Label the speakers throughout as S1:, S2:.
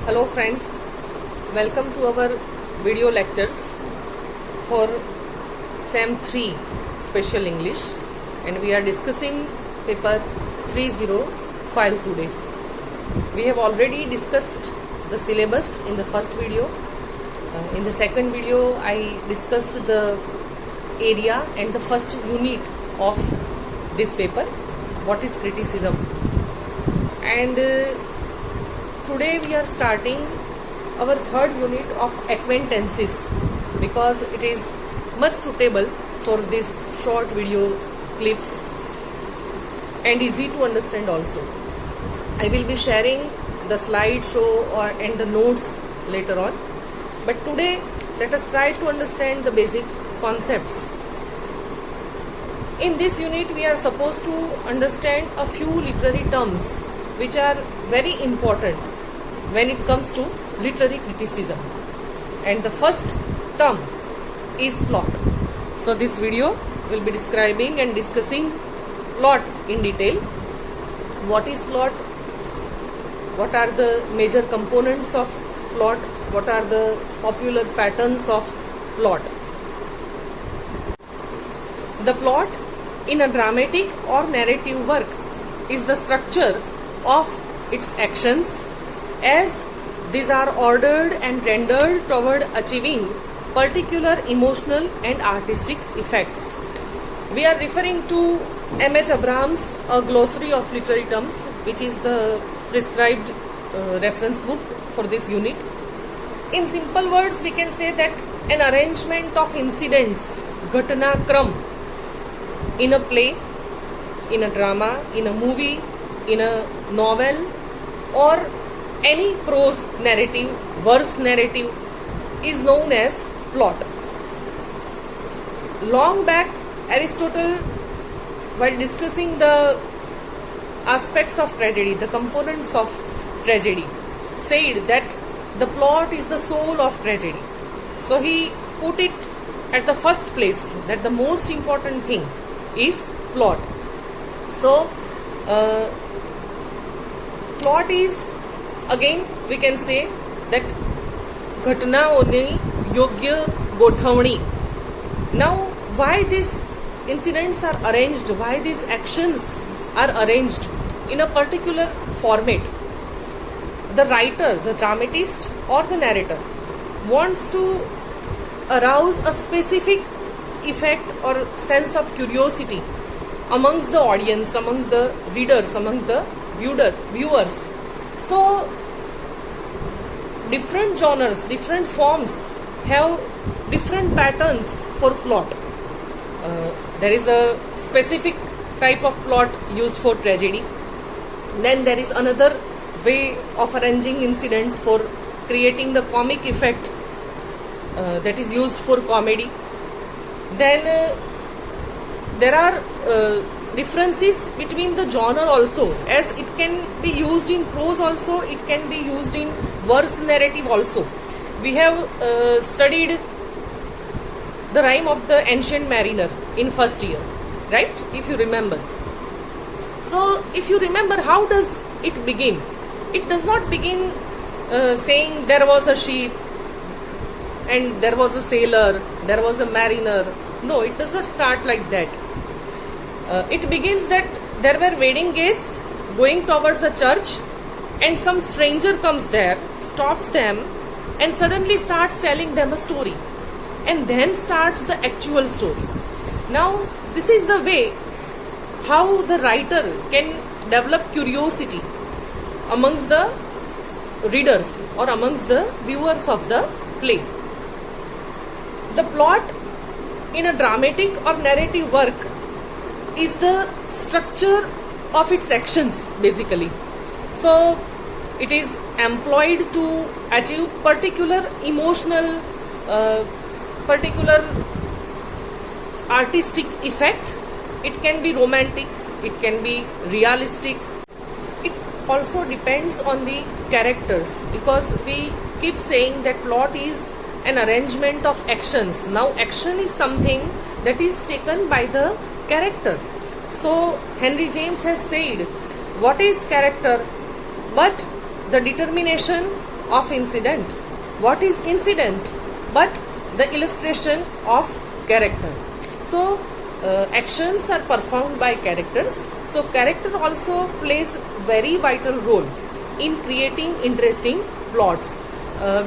S1: Hello friends, welcome to our video lectures for SEM 3 Special English, and we are discussing paper 305 today. We have already discussed the syllabus in the first video. In the second video I discussed the area and the first unit of this paper, what is criticism, and today we are starting our third unit of acquaintances because it is much suitable for these short video clips and easy to understand also. I will be sharing the slideshow and the notes later on, but today let us try to understand the basic concepts. In this unit we are supposed to understand a few literary terms which are very important when it comes to literary criticism, and the first term is plot. So this video will be describing and discussing plot in detail. What is plot? What are the major components of plot? What are the popular patterns of plot? The plot in a dramatic or narrative work is the structure of its actions, as these are ordered and rendered toward achieving particular emotional and artistic effects. We are referring to M.H. Abrams' A Glossary of Literary Terms, which is the prescribed reference book for this unit. In simple words, we can say that an arrangement of incidents, ghatanakram, in a play, in a drama, in a movie, in a novel, or any prose narrative, verse narrative, is known as plot. Long back, Aristotle, while discussing the aspects of tragedy, the components of tragedy, said that the plot is the soul of tragedy. So he put it at the first place, that the most important thing is plot. So plot is, again we can say that ghatnaoni yogya gothawani. Now why these incidents are arranged, why these actions are arranged in a particular format? The writer, the dramatist or the narrator wants to arouse a specific effect or sense of curiosity amongst the audience, amongst the readers, amongst the viewers. So different genres, different forms have different patterns for plot. There is a specific type of plot used for tragedy. Then there is another way of arranging incidents for creating the comic effect that is used for comedy. Then there are differences between the genre also, as it can be used in prose also, it can be used in verse narrative also. We have studied the rhyme of the Ancient Mariner in first year, right? If you remember. So if you remember, how does it begin? It does not begin saying there was a ship and there was a sailor, there was a mariner. No, it does not start like that. It begins that there were wedding guests going towards a church, and some stranger comes there, stops them, and suddenly starts telling them a story, and then starts the actual story. Now this is the way how the writer can develop curiosity amongst the readers or amongst the viewers of the play. The plot in a dramatic or narrative work is the structure of its actions basically. So it is employed to achieve particular emotional, particular artistic effect. It can be romantic, it can be realistic. It also depends on the characters, because we keep saying that plot is an arrangement of actions. Now action is something that is taken by the character. So Henry James has said, what is character but the determination of incident. What is incident? But the illustration of character. So actions are performed by characters. So character also plays very vital role in creating interesting plots.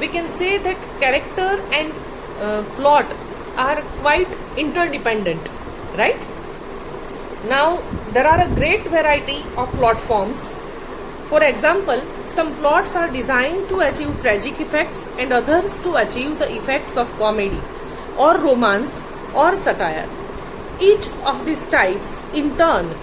S1: We can say that character and plot are quite interdependent, right? Now there are a great variety of plot forms. For example, some plots are designed to achieve tragic effects and others to achieve the effects of comedy or romance or satire. Each of these types in turn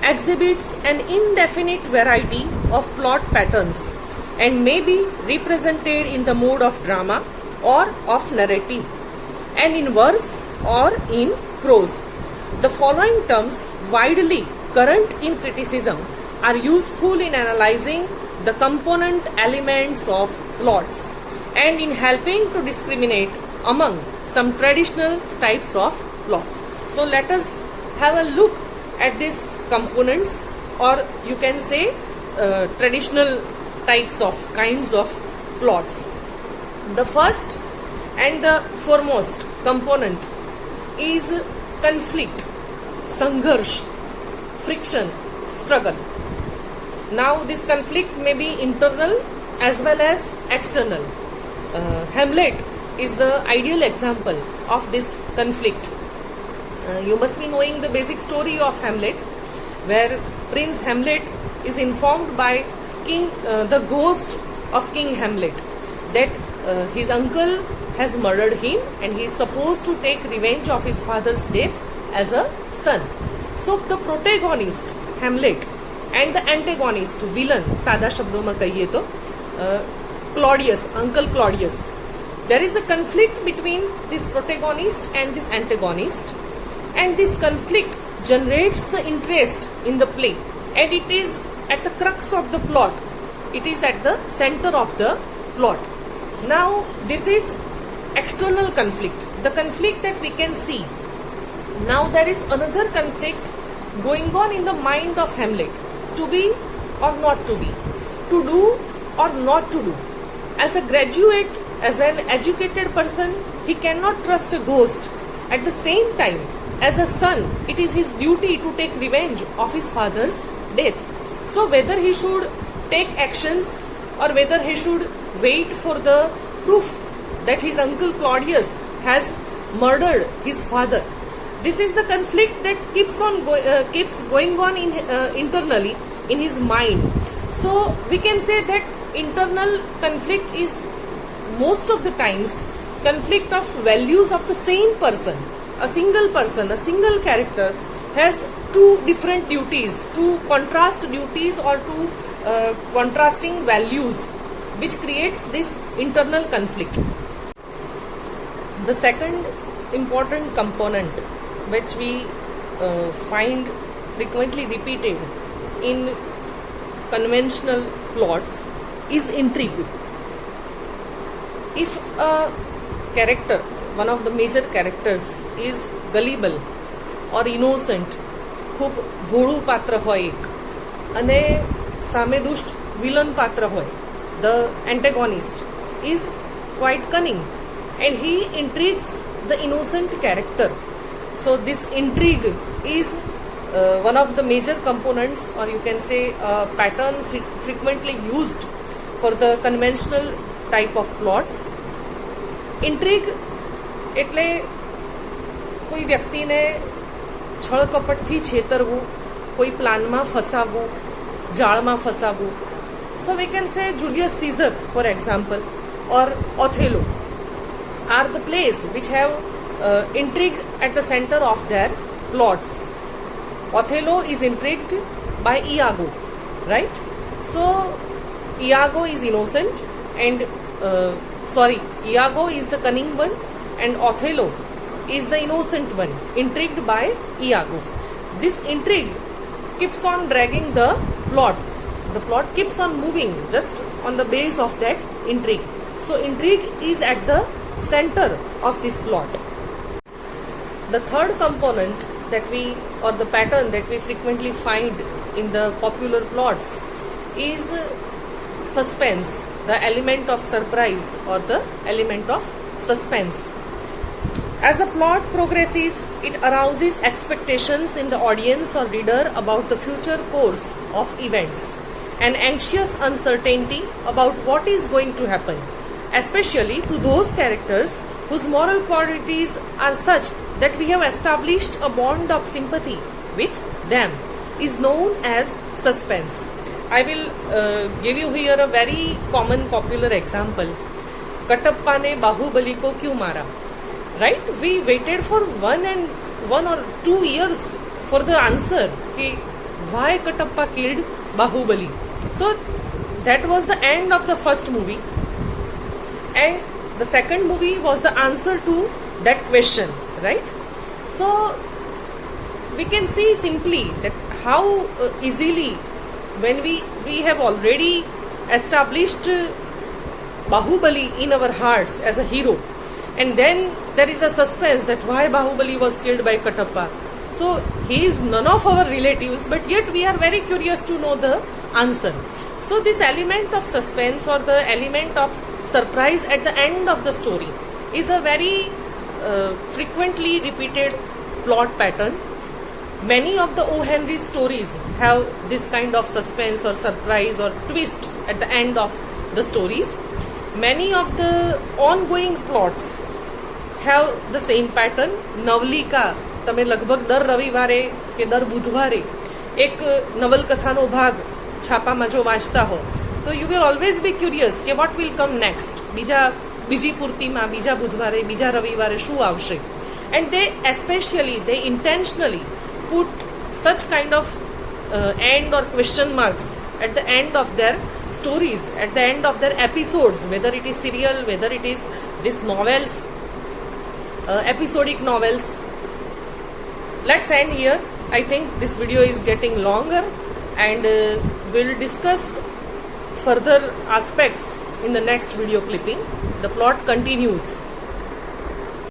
S1: exhibits an indefinite variety of plot patterns and may be represented in the mode of drama or of narrative, and in verse or in prose. The following terms, widely current in criticism, are useful in analyzing the component elements of plots and in helping to discriminate among some traditional types of plots. So let us have a look at these components, or you can say traditional types of kinds of plots. The first and the foremost component is conflict, sangharsh, friction, struggle. Now this conflict may be internal as well as external. Hamlet is the ideal example of this conflict. You must be knowing the basic story of Hamlet, where Prince Hamlet is informed by the ghost of King Hamlet that his uncle has murdered him and he is supposed to take revenge of his father's death as a son. So the protagonist Hamlet and the antagonist villain, सादा शब्दों में कहिए तो Claudius, Uncle Claudius. There is a conflict between this protagonist and this antagonist, and this conflict generates the interest in the play, and it is at the crux of the plot. It is at the center of the plot. Now this is external conflict, the conflict that we can see. Now there is another conflict going on in the mind of Hamlet, to be or not to be, to do or not to do. As a graduate, as an educated person, he cannot trust a ghost. At the same time, as a son, it is his duty to take revenge of his father's death. So whether he should take actions or whether he should wait for the proof that his uncle Claudius has murdered his father. This is the conflict that keeps going on internally in his mind. So we can say that internal conflict is most of the times conflict of values of the same person. A single person, a single character has two different duties, two contrast duties or two contrasting values, which creates this internal conflict. The second important component which we find frequently repeated in conventional plots is intrigue. If a character, one of the major characters, is gullible or innocent, खूब भोळું પાત્ર હોય એક અને સામે દુષ્ટ villain પાત્ર હોય, the antagonist is quite cunning and he intrigues the innocent character. So this intrigue is one of the major components, or you can say a pattern frequently used for the conventional type of plots. Intrigue એટલે કોઈ વ્યક્તિને છળ કપટથી છેતરવું, કોઈ પ્લાનમાં ફસાવવું, જાળમાં ફસાવવું. So we can say Julius Caesar, for example, or Othello are the plays which have intrigue at the center of their plots. Othello is intrigued by Iago, right? So Iago is innocent and Iago is the cunning one and Othello is the innocent one, intrigued by Iago. This intrigue keeps on dragging the plot. The plot keeps on moving just on the base of that intrigue. So intrigue is at the center of this plot. The third component that the pattern that we frequently find in the popular plots is suspense, the element of surprise or the element of suspense. As the plot progresses, it arouses expectations in the audience or reader about the future course of events, an anxious uncertainty about what is going to happen, especially to those characters whose moral qualities are such that we have established a bond of sympathy with them, is known as suspense. I will give you here a very common popular example. Kattappa ने बाहुबली को क्यों मारा? Right? We waited for 1 or 2 years for the answer. Why Katappa killed Bahubali? So that was the end of the first movie, and the second movie was the answer to that question, right? So we can see simply that how easily, when we have already established Bahubali in our hearts as a hero, and then there is a suspense that why Bahubali was killed by Katappa. So he is none of our relatives, but yet we are very curious to know the answer. So this element of suspense or the element of surprise at the end of the story is a very frequently repeated plot pattern. Many of the O. Henry stories have this kind of suspense or surprise or twist at the end of the stories. Many of the ongoing plots have the same pattern. નવલિકા તમે લગભગ દર રવિવારે કે દર બુધવારે એક નવલકથાનો ભાગ છાપામાં જો વાંચતા હો તો you will always be curious કે વોટ વિલ કમ નેક્સ્ટ, બીજી પૂર્તિમાં બીજા બુધવારે બીજા રવિવારે શું આવશે. And they especially they intentionally put such kind of end or question marks at the end of their stories, at the end of their episodes, whether it is serial, whether it is this novels, episodic novels. Let's end here. I think this video is getting longer, and we'll discuss further aspects in the next video clipping. The plot continues.